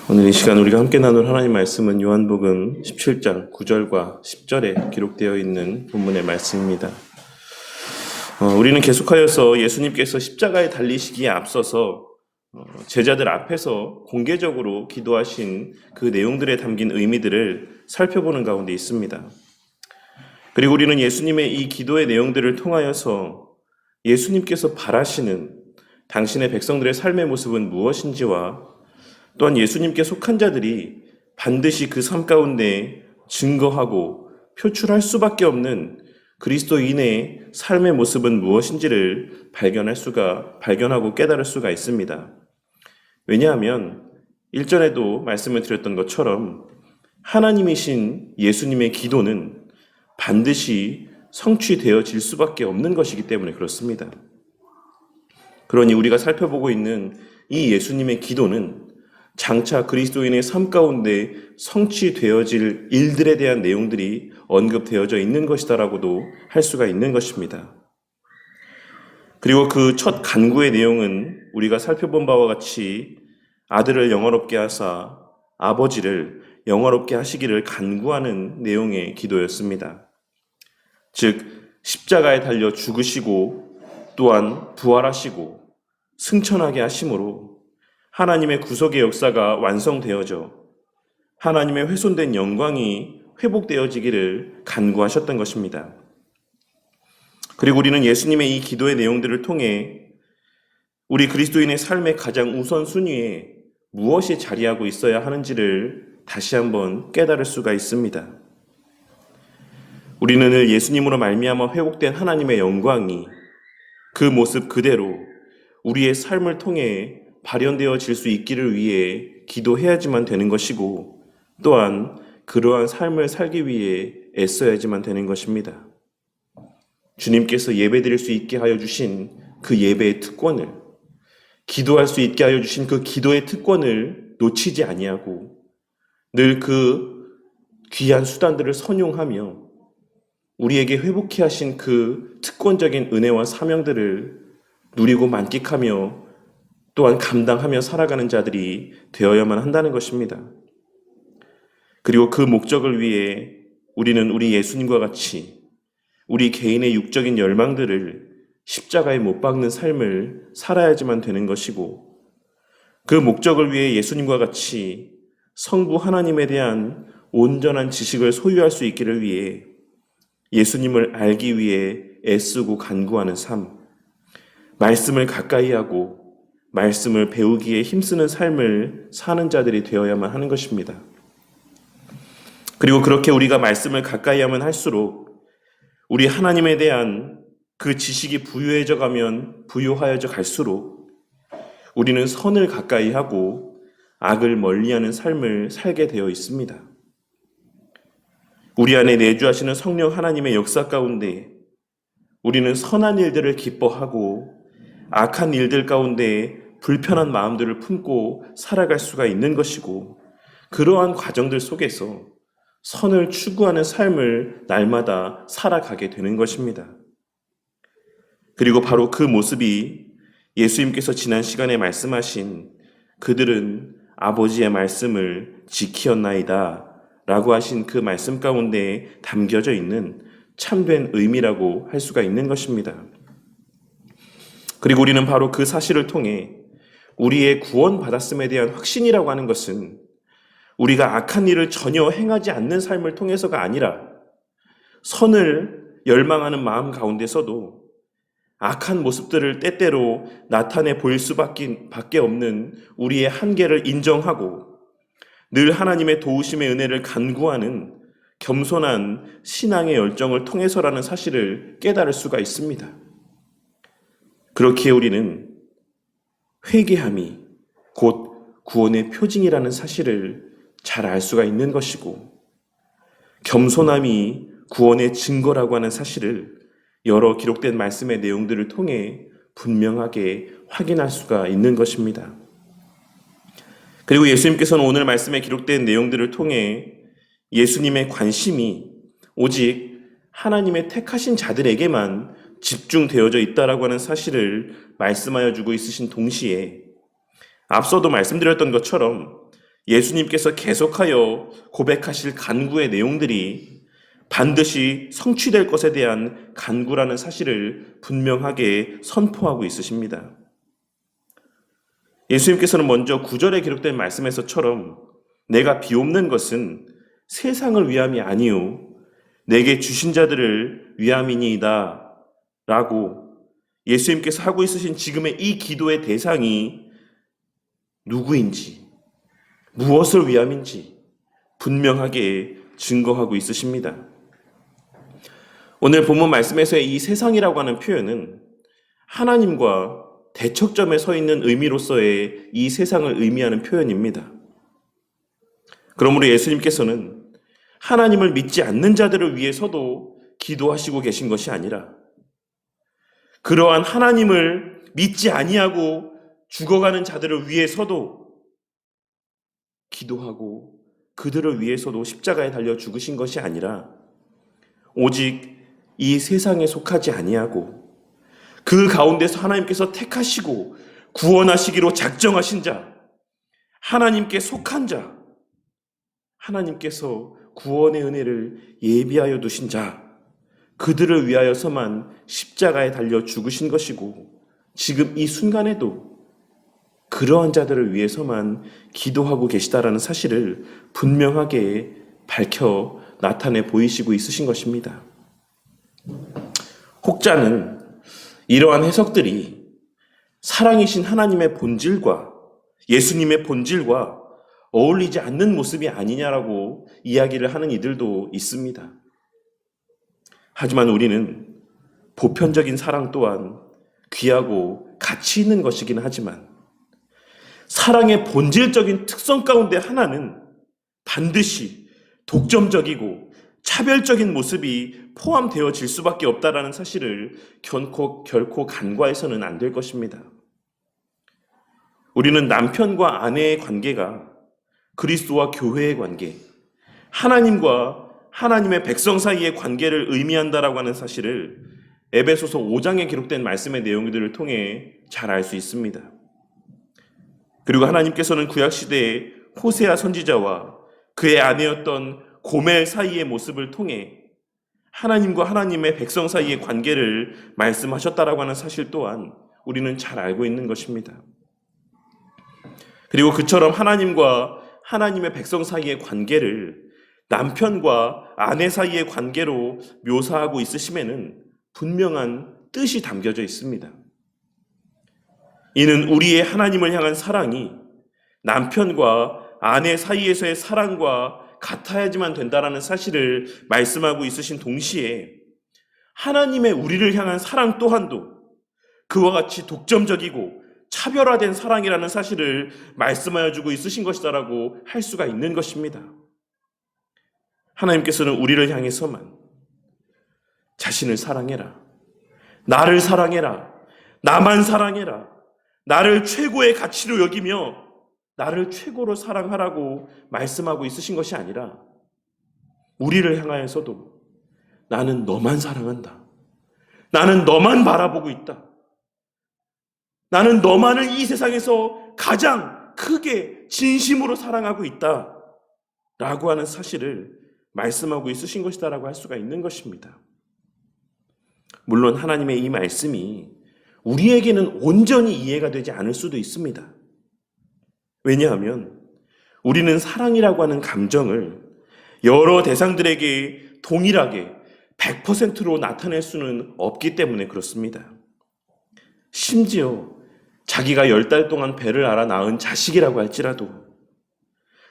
오늘 이 시간 우리가 함께 나눌 하나님 말씀은 요한복음 17장 9절과 10절에 기록되어 있는 본문의 말씀입니다. 우리는 계속하여서 예수님께서 십자가에 달리시기에 앞서서 제자들 앞에서 공개적으로 기도하신 그 내용들에 담긴 의미들을 살펴보는 가운데 있습니다. 그리고 우리는 예수님의 이 기도의 내용들을 통하여서 예수님께서 바라시는 당신의 백성들의 삶의 모습은 무엇인지와 또한 예수님께 속한 자들이 반드시 그 삶 가운데 증거하고 표출할 수밖에 없는 그리스도인의 삶의 모습은 무엇인지를 발견하고 깨달을 수가 있습니다. 왜냐하면 일전에도 말씀을 드렸던 것처럼 하나님이신 예수님의 기도는 반드시 성취되어질 수밖에 없는 것이기 때문에 그렇습니다. 그러니 우리가 살펴보고 있는 이 예수님의 기도는 장차 그리스도인의 삶 가운데 성취되어질 일들에 대한 내용들이 언급되어져 있는 것이다라고도 할 수가 있는 것입니다. 그리고 그 첫 간구의 내용은 우리가 살펴본 바와 같이 아들을 영화롭게 하사 아버지를 영화롭게 하시기를 간구하는 내용의 기도였습니다. 즉 십자가에 달려 죽으시고 또한 부활하시고 승천하게 하심으로 하나님의 구속의 역사가 완성되어져 하나님의 훼손된 영광이 회복되어지기를 간구하셨던 것입니다. 그리고 우리는 예수님의 이 기도의 내용들을 통해 우리 그리스도인의 삶의 가장 우선순위에 무엇이 자리하고 있어야 하는지를 다시 한번 깨달을 수가 있습니다. 우리는 늘 예수님으로 말미암아 회복된 하나님의 영광이 그 모습 그대로 우리의 삶을 통해 발현되어질 수 있기를 위해 기도해야지만 되는 것이고 또한 그러한 삶을 살기 위해 애써야지만 되는 것입니다. 주님께서 예배드릴 수 있게 하여 주신 그 예배의 특권을, 기도할 수 있게 하여 주신 그 기도의 특권을 놓치지 아니하고 늘 그 귀한 수단들을 선용하며 우리에게 회복케 하신 그 특권적인 은혜와 사명들을 누리고 만끽하며 또한 감당하며 살아가는 자들이 되어야만 한다는 것입니다. 그리고 그 목적을 위해 우리는 우리 예수님과 같이 우리 개인의 육적인 열망들을 십자가에 못 박는 삶을 살아야지만 되는 것이고 그 목적을 위해 예수님과 같이 성부 하나님에 대한 온전한 지식을 소유할 수 있기를 위해 예수님을 알기 위해 애쓰고 간구하는 삶, 말씀을 가까이 하고 말씀을 배우기에 힘쓰는 삶을 사는 자들이 되어야만 하는 것입니다. 그리고 그렇게 우리가 말씀을 가까이 하면 할수록 우리 하나님에 대한 그 지식이 부유하여져 갈수록 우리는 선을 가까이 하고 악을 멀리하는 삶을 살게 되어 있습니다. 우리 안에 내주하시는 성령 하나님의 역사 가운데 우리는 선한 일들을 기뻐하고 악한 일들 가운데 불편한 마음들을 품고 살아갈 수가 있는 것이고 그러한 과정들 속에서 선을 추구하는 삶을 날마다 살아가게 되는 것입니다. 그리고 바로 그 모습이 예수님께서 지난 시간에 말씀하신 그들은 아버지의 말씀을 지키었나이다 라고 하신 그 말씀 가운데 담겨져 있는 참된 의미라고 할 수가 있는 것입니다. 그리고 우리는 바로 그 사실을 통해 우리의 구원받았음에 대한 확신이라고 하는 것은 우리가 악한 일을 전혀 행하지 않는 삶을 통해서가 아니라 선을 열망하는 마음 가운데서도 악한 모습들을 때때로 나타내 보일 수밖에 없는 우리의 한계를 인정하고 늘 하나님의 도우심의 은혜를 간구하는 겸손한 신앙의 열정을 통해서라는 사실을 깨달을 수가 있습니다. 그렇기에 우리는 회개함이 곧 구원의 표징이라는 사실을 잘 알 수가 있는 것이고 겸손함이 구원의 증거라고 하는 사실을 여러 기록된 말씀의 내용들을 통해 분명하게 확인할 수가 있는 것입니다. 그리고 예수님께서는 오늘 말씀에 기록된 내용들을 통해 예수님의 관심이 오직 하나님의 택하신 자들에게만 집중되어져 있다라고 하는 사실을 말씀하여 주고 있으신 동시에 앞서도 말씀드렸던 것처럼 예수님께서 계속하여 고백하실 간구의 내용들이 반드시 성취될 것에 대한 간구라는 사실을 분명하게 선포하고 있으십니다. 예수님께서는 먼저 9절에 기록된 말씀에서처럼 내가 비옵는 것은 세상을 위함이 아니요 내게 주신 자들을 위함이니이다 라고 예수님께서 하고 있으신 지금의 이 기도의 대상이 누구인지 무엇을 위함인지 분명하게 증거하고 있으십니다. 오늘 본문 말씀에서의 이 세상이라고 하는 표현은 하나님과 대척점에 서 있는 의미로서의 이 세상을 의미하는 표현입니다. 그러므로 예수님께서는 하나님을 믿지 않는 자들을 위해서도 기도하시고 계신 것이 아니라 그러한 하나님을 믿지 아니하고 죽어가는 자들을 위해서도 기도하고 그들을 위해서도 십자가에 달려 죽으신 것이 아니라 오직 이 세상에 속하지 아니하고 그 가운데서 하나님께서 택하시고 구원하시기로 작정하신 자, 하나님께 속한 자, 하나님께서 구원의 은혜를 예비하여 두신 자, 그들을 위하여서만 십자가에 달려 죽으신 것이고 지금 이 순간에도 그러한 자들을 위해서만 기도하고 계시다라는 사실을 분명하게 밝혀 나타내 보이시고 있으신 것입니다. 혹자는 이러한 해석들이 사랑이신 하나님의 본질과 예수님의 본질과 어울리지 않는 모습이 아니냐라고 이야기를 하는 이들도 있습니다. 하지만 우리는 보편적인 사랑 또한 귀하고 가치 있는 것이긴 하지만 사랑의 본질적인 특성 가운데 하나는 반드시 독점적이고 차별적인 모습이 포함되어질 수밖에 없다라는 사실을 결코 간과해서는 안 될 것입니다. 우리는 남편과 아내의 관계가 그리스도와 교회의 관계, 하나님과 하나님의 백성 사이의 관계를 의미한다라고 하는 사실을 에베소서 5장에 기록된 말씀의 내용들을 통해 잘 알 수 있습니다. 그리고 하나님께서는 구약시대의 호세아 선지자와 그의 아내였던 고멜 사이의 모습을 통해 하나님과 하나님의 백성 사이의 관계를 말씀하셨다라고 하는 사실 또한 우리는 잘 알고 있는 것입니다. 그리고 그처럼 하나님과 하나님의 백성 사이의 관계를 남편과 아내 사이의 관계로 묘사하고 있으심에는 분명한 뜻이 담겨져 있습니다. 이는 우리의 하나님을 향한 사랑이 남편과 아내 사이에서의 사랑과 같아야지만 된다라는 사실을 말씀하고 있으신 동시에 하나님의 우리를 향한 사랑 또한도 그와 같이 독점적이고 차별화된 사랑이라는 사실을 말씀하여 주고 있으신 것이다라고 할 수가 있는 것입니다. 하나님께서는 우리를 향해서만 자신을 사랑해라, 나를 사랑해라, 나만 사랑해라, 나를 최고의 가치로 여기며 나를 최고로 사랑하라고 말씀하고 있으신 것이 아니라 우리를 향하여서도 나는 너만 사랑한다, 나는 너만 바라보고 있다, 나는 너만을 이 세상에서 가장 크게 진심으로 사랑하고 있다 라고 하는 사실을 말씀하고 있으신 것이다라고 할 수가 있는 것입니다. 물론 하나님의 이 말씀이 우리에게는 온전히 이해가 되지 않을 수도 있습니다. 왜냐하면 우리는 사랑이라고 하는 감정을 여러 대상들에게 동일하게 100%로 나타낼 수는 없기 때문에 그렇습니다. 심지어 자기가 10달 동안 배를 앓아 낳은 자식이라고 할지라도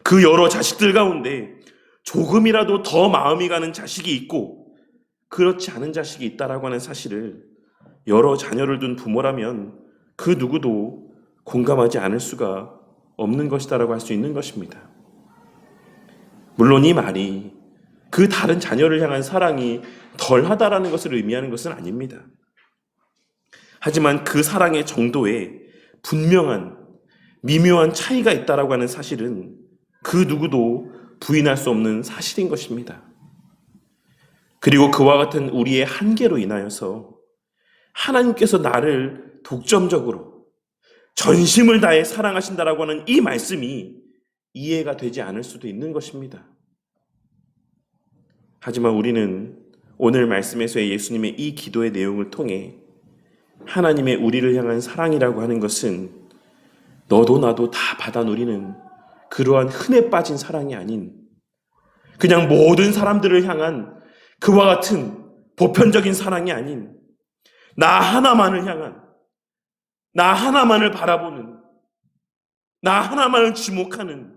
그 여러 자식들 가운데 조금이라도 더 마음이 가는 자식이 있고 그렇지 않은 자식이 있다라고 하는 사실을 여러 자녀를 둔 부모라면 그 누구도 공감하지 않을 수가 없는 것이다라고 할 수 있는 것입니다. 물론 이 말이 그 다른 자녀를 향한 사랑이 덜하다라는 것을 의미하는 것은 아닙니다. 하지만 그 사랑의 정도에 분명한 미묘한 차이가 있다라고 하는 사실은 그 누구도 부인할 수 없는 사실인 것입니다. 그리고 그와 같은 우리의 한계로 인하여서 하나님께서 나를 독점적으로 전심을 다해 사랑하신다라고 하는 이 말씀이 이해가 되지 않을 수도 있는 것입니다. 하지만 우리는 오늘 말씀에서의 예수님의 이 기도의 내용을 통해 하나님의 우리를 향한 사랑이라고 하는 것은 너도 나도 다 받아 누리는 그러한 흔해 빠진 사랑이 아닌 그냥 모든 사람들을 향한 그와 같은 보편적인 사랑이 아닌 나 하나만을 향한, 나 하나만을 바라보는, 나 하나만을 주목하는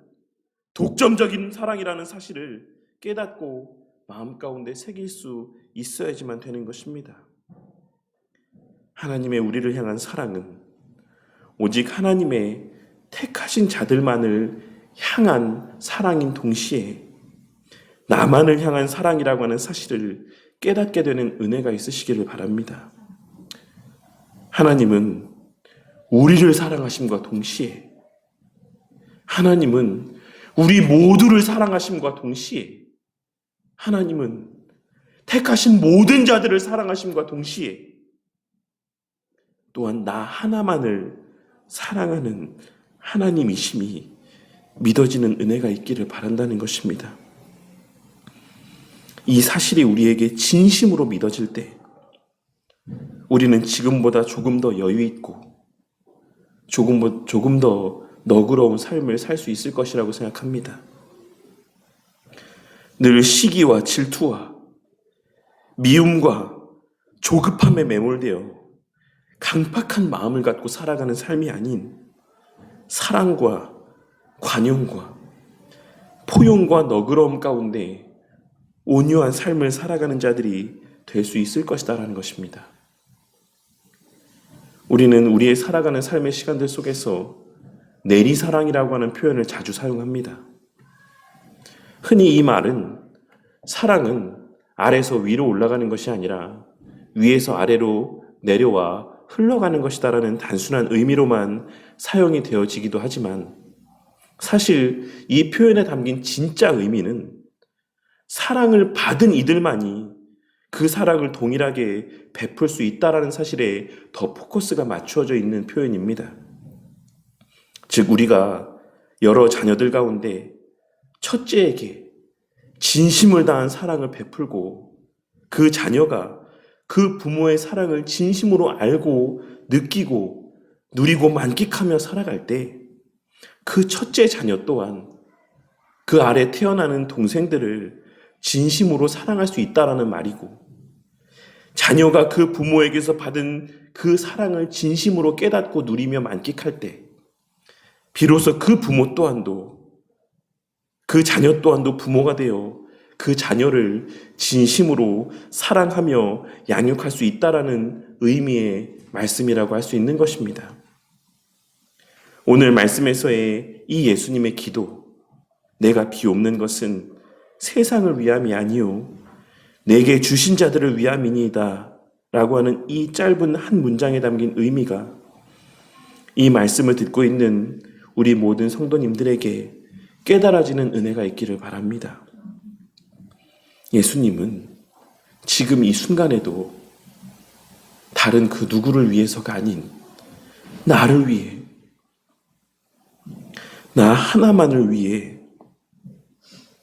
독점적인 사랑이라는 사실을 깨닫고 마음 가운데 새길 수 있어야지만 되는 것입니다. 하나님의 우리를 향한 사랑은 오직 하나님의 택하신 자들만을 향한 사랑인 동시에 나만을 향한 사랑이라고 하는 사실을 깨닫게 되는 은혜가 있으시기를 바랍니다. 하나님은 우리를 사랑하심과 동시에 하나님은 우리 모두를 사랑하심과 동시에 하나님은 택하신 모든 자들을 사랑하심과 동시에 또한 나 하나만을 사랑하는 하나님이심이 믿어지는 은혜가 있기를 바란다는 것입니다. 이 사실이 우리에게 진심으로 믿어질 때 우리는 지금보다 조금 더 여유 있고 조금 더 너그러운 삶을 살 수 있을 것이라고 생각합니다. 늘 시기와 질투와 미움과 조급함에 매몰되어 강팍한 마음을 갖고 살아가는 삶이 아닌 사랑과 관용과 포용과 너그러움 가운데 온유한 삶을 살아가는 자들이 될 수 있을 것이다라는 것입니다. 우리는 우리의 살아가는 삶의 시간들 속에서 내리사랑이라고 하는 표현을 자주 사용합니다. 흔히 이 말은 사랑은 아래에서 위로 올라가는 것이 아니라 위에서 아래로 내려와 흘러가는 것이다라는 단순한 의미로만 사용이 되어지기도 하지만 사실 이 표현에 담긴 진짜 의미는 사랑을 받은 이들만이 그 사랑을 동일하게 베풀 수 있다라는 사실에 더 포커스가 맞추어져 있는 표현입니다. 즉 우리가 여러 자녀들 가운데 첫째에게 진심을 다한 사랑을 베풀고 그 자녀가 그 부모의 사랑을 진심으로 알고 느끼고 누리고 만끽하며 살아갈 때 그 첫째 자녀 또한 그 아래 태어나는 동생들을 진심으로 사랑할 수 있다라는 말이고 자녀가 그 부모에게서 받은 그 사랑을 진심으로 깨닫고 누리며 만끽할 때 비로소 그 부모 또한도 그 자녀 또한도 부모가 되어 그 자녀를 진심으로 사랑하며 양육할 수 있다라는 의미의 말씀이라고 할 수 있는 것입니다. 오늘 말씀에서의 이 예수님의 기도, 내가 비옵는 것은 세상을 위함이 아니요 내게 주신 자들을 위함이니이다 라고 하는 이 짧은 한 문장에 담긴 의미가 이 말씀을 듣고 있는 우리 모든 성도님들에게 깨달아지는 은혜가 있기를 바랍니다. 예수님은 지금 이 순간에도 다른 그 누구를 위해서가 아닌 나를 위해, 나 하나만을 위해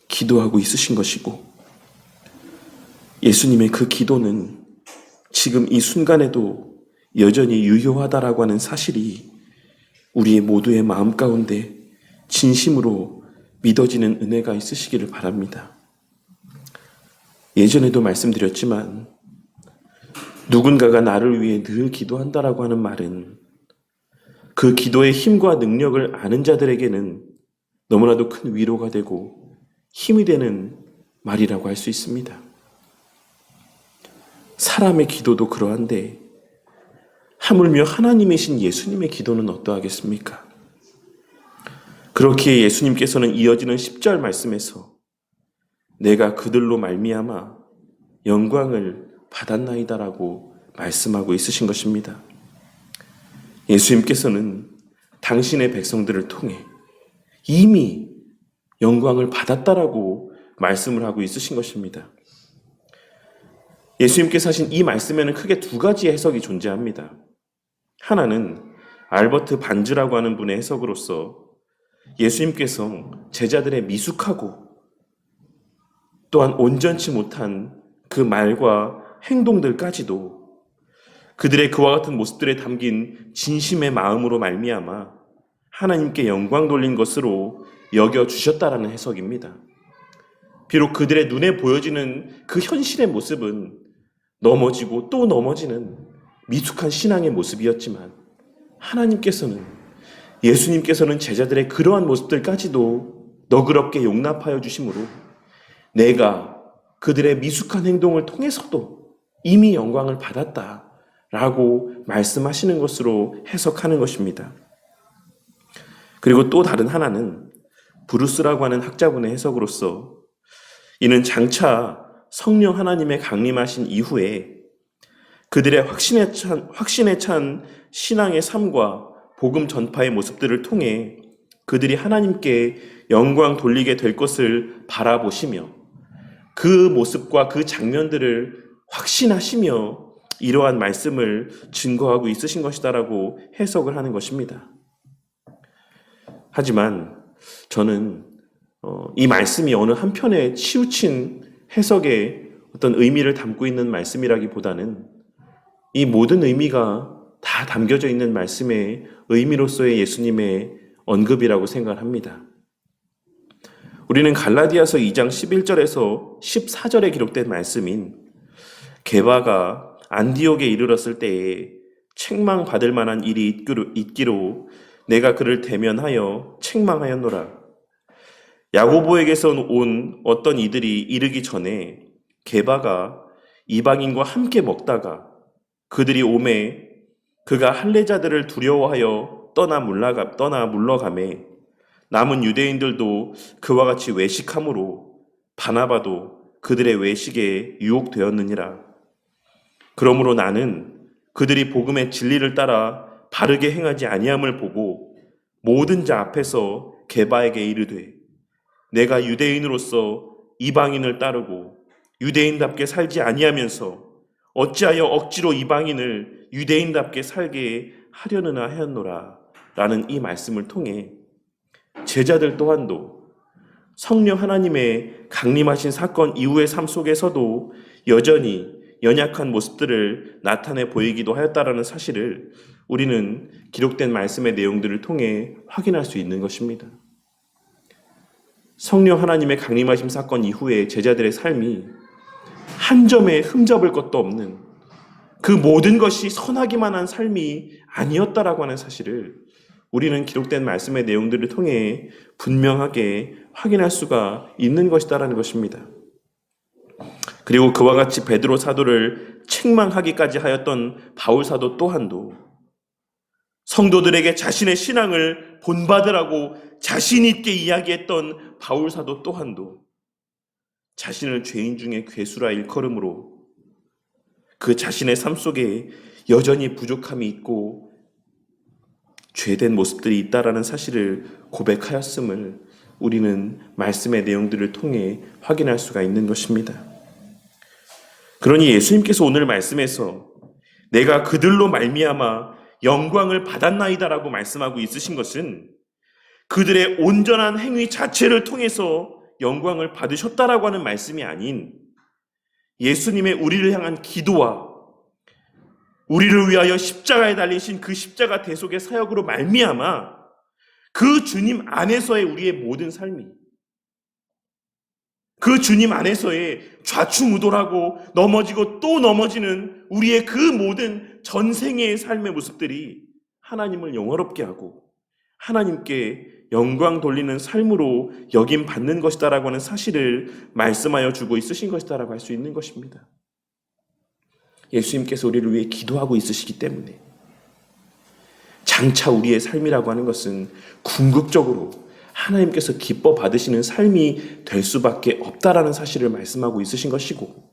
기도하고 있으신 것이고 예수님의 그 기도는 지금 이 순간에도 여전히 유효하다라고 하는 사실이 우리의 모두의 마음 가운데 진심으로 믿어지는 은혜가 있으시기를 바랍니다. 예전에도 말씀드렸지만 누군가가 나를 위해 늘 기도한다라고 하는 말은 그 기도의 힘과 능력을 아는 자들에게는 너무나도 큰 위로가 되고 힘이 되는 말이라고 할 수 있습니다. 사람의 기도도 그러한데 하물며 하나님이신 예수님의 기도는 어떠하겠습니까? 그렇기에 예수님께서는 이어지는 10절 말씀에서 내가 그들로 말미암아 영광을 받았나이다라고 말씀하고 있으신 것입니다. 예수님께서는 당신의 백성들을 통해 이미 영광을 받았다라고 말씀을 하고 있으신 것입니다. 예수님께서 하신 이 말씀에는 크게 두 가지의 해석이 존재합니다. 하나는 알버트 반즈라고 하는 분의 해석으로서 예수님께서 제자들의 미숙하고 또한 온전치 못한 그 말과 행동들까지도 그들의 그와 같은 모습들에 담긴 진심의 마음으로 말미암아 하나님께 영광 돌린 것으로 여겨주셨다라는 해석입니다. 비록 그들의 눈에 보여지는 그 현실의 모습은 넘어지고 또 넘어지는 미숙한 신앙의 모습이었지만 예수님께서는 제자들의 그러한 모습들까지도 너그럽게 용납하여 주심으로 내가 그들의 미숙한 행동을 통해서도 이미 영광을 받았다라고 말씀하시는 것으로 해석하는 것입니다. 그리고 또 다른 하나는 브루스라고 하는 학자분의 해석으로서 이는 장차 성령 하나님의 강림하신 이후에 그들의 확신에 찬 신앙의 삶과 복음 전파의 모습들을 통해 그들이 하나님께 영광 돌리게 될 것을 바라보시며 그 모습과 그 장면들을 확신하시며 이러한 말씀을 증거하고 있으신 것이다라고 해석을 하는 것입니다. 하지만 저는 이 말씀이 어느 한편에 치우친 해석의 어떤 의미를 담고 있는 말씀이라기보다는 이 모든 의미가 다 담겨져 있는 말씀의 의미로서의 예수님의 언급이라고 생각합니다. 우리는 갈라디아서 2장 11절에서 14절에 기록된 말씀인 게바가 안디옥에 이르렀을 때에 책망받을 만한 일이 있기로 내가 그를 대면하여 책망하였노라. 야고보에게서 온 어떤 이들이 이르기 전에 게바가 이방인과 함께 먹다가 그들이 오매 그가 할례자들을 두려워하여 떠나 물러가매 남은 유대인들도 그와 같이 외식함으로 바나바도 그들의 외식에 유혹되었느니라. 그러므로 나는 그들이 복음의 진리를 따라 바르게 행하지 아니함을 보고 모든 자 앞에서 게바에게 이르되 내가 유대인으로서 이방인을 따르고 유대인답게 살지 아니하면서 어찌하여 억지로 이방인을 유대인답게 살게 하려느냐 하였노라 라는 이 말씀을 통해 제자들 또한도 성령 하나님의 강림하신 사건 이후의 삶 속에서도 여전히 연약한 모습들을 나타내 보이기도 하였다라는 사실을 우리는 기록된 말씀의 내용들을 통해 확인할 수 있는 것입니다. 성령 하나님의 강림하심 사건 이후에 제자들의 삶이 한 점에 흠잡을 것도 없는 그 모든 것이 선하기만 한 삶이 아니었다라고 하는 사실을 우리는 기록된 말씀의 내용들을 통해 분명하게 확인할 수가 있는 것이다라는 것입니다. 그리고 그와 같이 베드로 사도를 책망하기까지 하였던 바울 사도 또한도 성도들에게 자신의 신앙을 본받으라고 자신 있게 이야기했던 바울 사도 또한도 자신을 죄인 중에 괴수라 일컬음으로 그 자신의 삶 속에 여전히 부족함이 있고 죄된 모습들이 있다라는 사실을 고백하였음을 우리는 말씀의 내용들을 통해 확인할 수가 있는 것입니다. 그러니 예수님께서 오늘 말씀에서 내가 그들로 말미암아 영광을 받았나이다라고 말씀하고 있으신 것은 그들의 온전한 행위 자체를 통해서 영광을 받으셨다라고 하는 말씀이 아닌 예수님의 우리를 향한 기도와 우리를 위하여 십자가에 달리신 그 십자가 대속의 사역으로 말미암아 그 주님 안에서의 우리의 모든 삶이 그 주님 안에서의 좌충우돌하고 넘어지고 또 넘어지는 우리의 그 모든 전생의 삶의 모습들이 하나님을 영화롭게 하고 하나님께 영광 돌리는 삶으로 여김 받는 것이다라고 하는 사실을 말씀하여 주고 있으신 것이다라고 할 수 있는 것입니다. 예수님께서 우리를 위해 기도하고 있으시기 때문에 장차 우리의 삶이라고 하는 것은 궁극적으로 하나님께서 기뻐 받으시는 삶이 될 수밖에 없다라는 사실을 말씀하고 있으신 것이고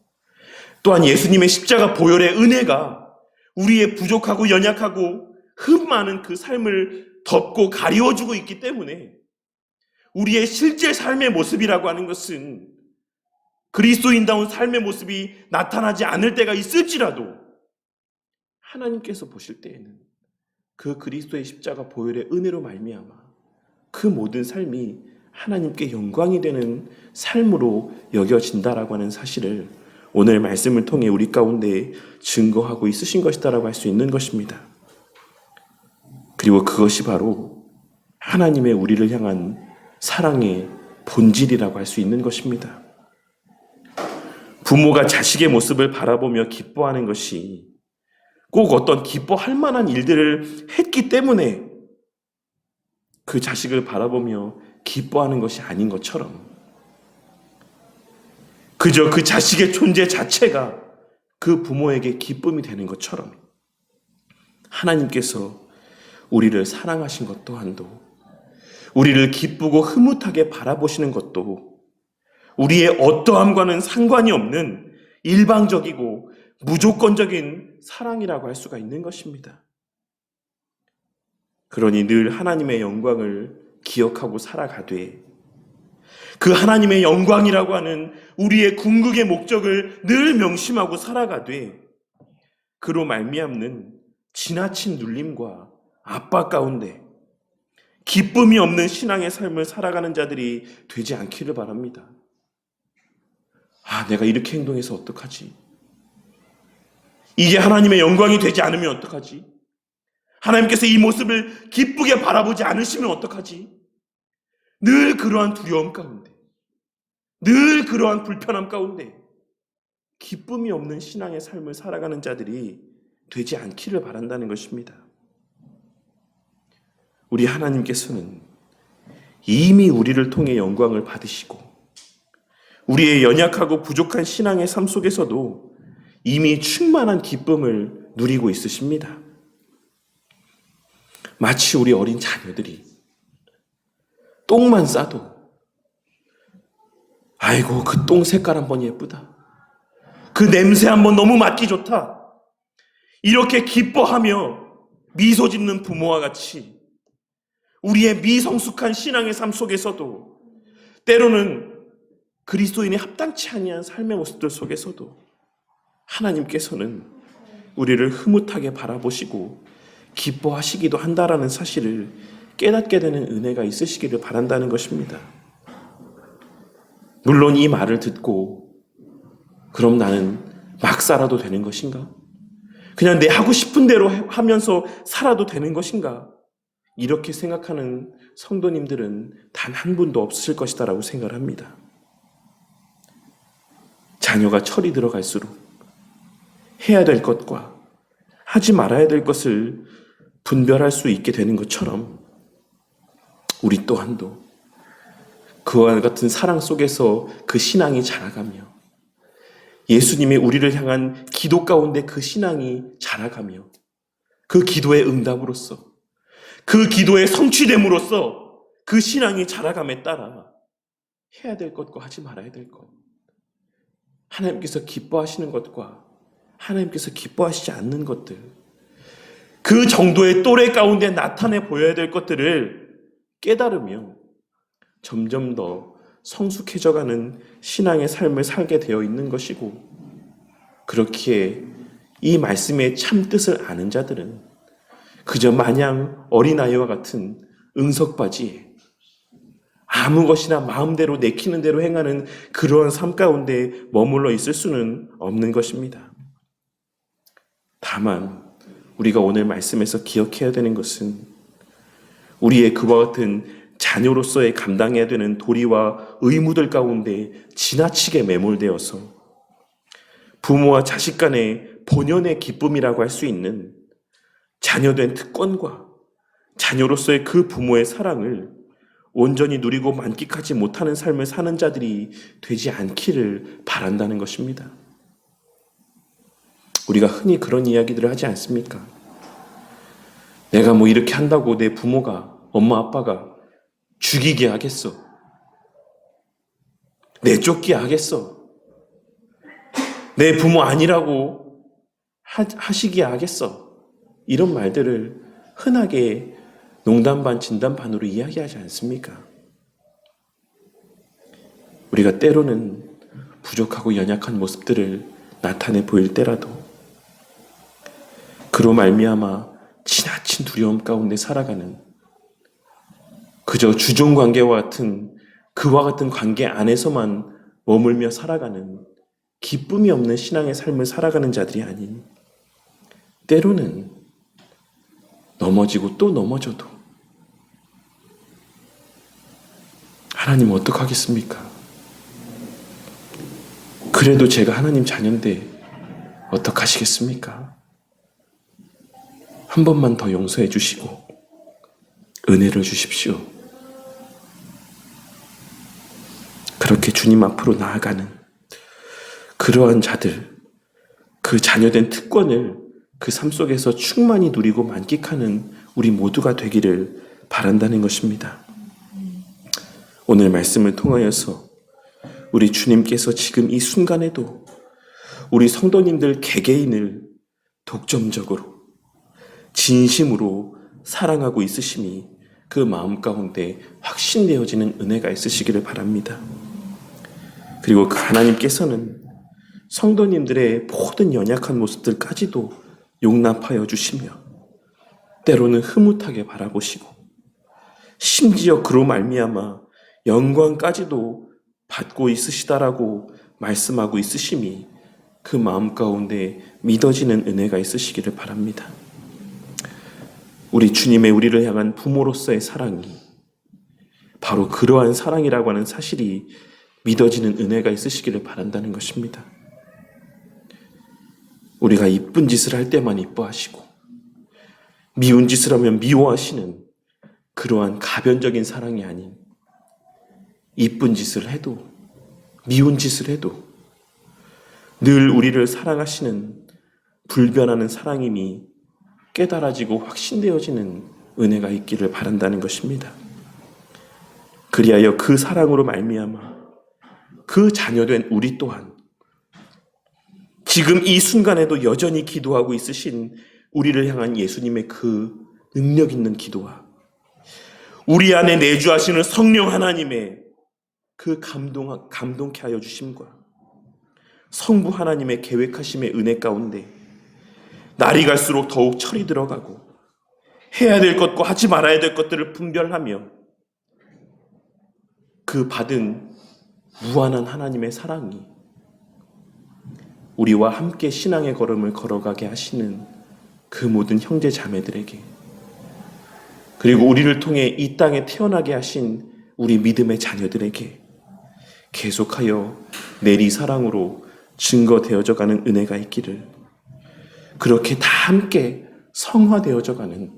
또한 예수님의 십자가 보혈의 은혜가 우리의 부족하고 연약하고 흠 많은 그 삶을 덮고 가리워주고 있기 때문에 우리의 실제 삶의 모습이라고 하는 것은 그리스도인다운 삶의 모습이 나타나지 않을 때가 있을지라도 하나님께서 보실 때에는 그 그리스도의 십자가 보혈의 은혜로 말미암아 그 모든 삶이 하나님께 영광이 되는 삶으로 여겨진다라고 하는 사실을 오늘 말씀을 통해 우리 가운데 증거하고 있으신 것이다라고 할 수 있는 것입니다. 그리고 그것이 바로 하나님의 우리를 향한 사랑의 본질이라고 할 수 있는 것입니다. 부모가 자식의 모습을 바라보며 기뻐하는 것이 꼭 어떤 기뻐할 만한 일들을 했기 때문에 그 자식을 바라보며 기뻐하는 것이 아닌 것처럼, 그저 그 자식의 존재 자체가 그 부모에게 기쁨이 되는 것처럼, 하나님께서 우리를 사랑하신 것 또한도, 우리를 기쁘고 흐뭇하게 바라보시는 것도 우리의 어떠함과는 상관이 없는 일방적이고 무조건적인 사랑이라고 할 수가 있는 것입니다. 그러니 늘 하나님의 영광을 기억하고 살아가되, 그 하나님의 영광이라고 하는 우리의 궁극의 목적을 늘 명심하고 살아가되, 그로 말미암는 지나친 눌림과 압박 가운데 기쁨이 없는 신앙의 삶을 살아가는 자들이 되지 않기를 바랍니다. 내가 이렇게 행동해서 어떡하지? 이게 하나님의 영광이 되지 않으면 어떡하지? 하나님께서 이 모습을 기쁘게 바라보지 않으시면 어떡하지? 늘 그러한 두려움 가운데, 늘 그러한 불편함 가운데 기쁨이 없는 신앙의 삶을 살아가는 자들이 되지 않기를 바란다는 것입니다. 우리 하나님께서는 이미 우리를 통해 영광을 받으시고, 우리의 연약하고 부족한 신앙의 삶 속에서도 이미 충만한 기쁨을 누리고 있으십니다. 마치 우리 어린 자녀들이 똥만 싸도 아이고 그 똥 색깔 한번 예쁘다, 그 냄새 한번 너무 맡기 좋다, 이렇게 기뻐하며 미소 짓는 부모와 같이 우리의 미성숙한 신앙의 삶 속에서도, 때로는 그리스도인이 합당치 아니한 삶의 모습들 속에서도 하나님께서는 우리를 흐뭇하게 바라보시고 기뻐하시기도 한다라는 사실을 깨닫게 되는 은혜가 있으시기를 바란다는 것입니다. 물론 이 말을 듣고 그럼 나는 막 살아도 되는 것인가? 그냥 내 하고 싶은 대로 하면서 살아도 되는 것인가? 이렇게 생각하는 성도님들은 단 한 분도 없으실 것이다라고 생각을 합니다. 자녀가 철이 들어갈수록 해야 될 것과 하지 말아야 될 것을 분별할 수 있게 되는 것처럼, 우리 또한도 그와 같은 사랑 속에서 그 신앙이 자라가며, 예수님의 우리를 향한 기도 가운데 그 신앙이 자라가며, 그 기도의 응답으로서, 그 기도의 성취됨으로써 그 신앙이 자라감에 따라 해야 될 것과 하지 말아야 될 것, 하나님께서 기뻐하시는 것과 하나님께서 기뻐하시지 않는 것들, 그 정도의 또래 가운데 나타내 보여야 될 것들을 깨달으며 점점 더 성숙해져가는 신앙의 삶을 살게 되어 있는 것이고, 그렇기에 이 말씀의 참 뜻을 아는 자들은 그저 마냥 어린아이와 같은 응석바지에 아무 것이나 마음대로 내키는 대로 행하는 그러한 삶 가운데 머물러 있을 수는 없는 것입니다. 다만 우리가 오늘 말씀에서 기억해야 되는 것은, 우리의 그와 같은 자녀로서의 감당해야 되는 도리와 의무들 가운데 지나치게 매몰되어서 부모와 자식 간의 본연의 기쁨이라고 할 수 있는 자녀된 특권과 자녀로서의 그 부모의 사랑을 온전히 누리고 만끽하지 못하는 삶을 사는 자들이 되지 않기를 바란다는 것입니다. 우리가 흔히 그런 이야기들을 하지 않습니까? 내가 뭐 이렇게 한다고 내 부모가, 엄마 아빠가 죽이게 하겠어? 내쫓게 하겠어? 내 부모 아니라고 하시게 하겠어? 이런 말들을 흔하게 농담 반 진담 반으로 이야기하지 않습니까? 우리가 때로는 부족하고 연약한 모습들을 나타내 보일 때라도 그로 말미암아 지나친 두려움 가운데 살아가는 그저 주종 관계와 같은 그와 같은 관계 안에서만 머물며 살아가는 기쁨이 없는 신앙의 삶을 살아가는 자들이 아닌 때로는 넘어지고 또 넘어져도 하나님 어떡하겠습니까? 그래도 제가 하나님 자녀인데 어떡하시겠습니까? 한 번만 더 용서해 주시고 은혜를 주십시오. 그렇게 주님 앞으로 나아가는 그러한 자들, 그 자녀된 특권을 그 삶 속에서 충만히 누리고 만끽하는 우리 모두가 되기를 바란다는 것입니다. 오늘 말씀을 통하여서 우리 주님께서 지금 이 순간에도 우리 성도님들 개개인을 독점적으로 진심으로 사랑하고 있으심이 그 마음 가운데 확신되어지는 은혜가 있으시기를 바랍니다. 그리고 그 하나님께서는 성도님들의 모든 연약한 모습들까지도 용납하여 주시며 때로는 흐뭇하게 바라보시고 심지어 그로 말미암아 영광까지도 받고 있으시다라고 말씀하고 있으심이 그 마음 가운데 믿어지는 은혜가 있으시기를 바랍니다. 우리 주님의 우리를 향한 부모로서의 사랑이 바로 그러한 사랑이라고 하는 사실이 믿어지는 은혜가 있으시기를 바란다는 것입니다. 우리가 이쁜 짓을 할 때만 이뻐하시고 미운 짓을 하면 미워하시는 그러한 가변적인 사랑이 아닌 이쁜 짓을 해도 미운 짓을 해도 늘 우리를 사랑하시는 불변하는 사랑임이 깨달아지고 확신되어지는 은혜가 있기를 바란다는 것입니다. 그리하여 그 사랑으로 말미암아 그 자녀된 우리 또한 지금 이 순간에도 여전히 기도하고 있으신 우리를 향한 예수님의 그 능력 있는 기도와 우리 안에 내주하시는 성령 하나님의 그 감동케 하여 주심과 성부 하나님의 계획하심의 은혜 가운데 날이 갈수록 더욱 철이 들어가고 해야 될 것과 하지 말아야 될 것들을 분별하며 그 받은 무한한 하나님의 사랑이 우리와 함께 신앙의 걸음을 걸어가게 하시는 그 모든 형제 자매들에게 그리고 우리를 통해 이 땅에 태어나게 하신 우리 믿음의 자녀들에게 계속하여 내리 사랑으로 증거되어져가는 은혜가 있기를 그렇게 다 함께 성화되어져가는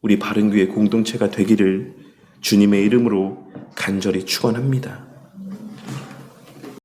우리 바른교회 공동체가 되기를 주님의 이름으로 간절히 축원합니다.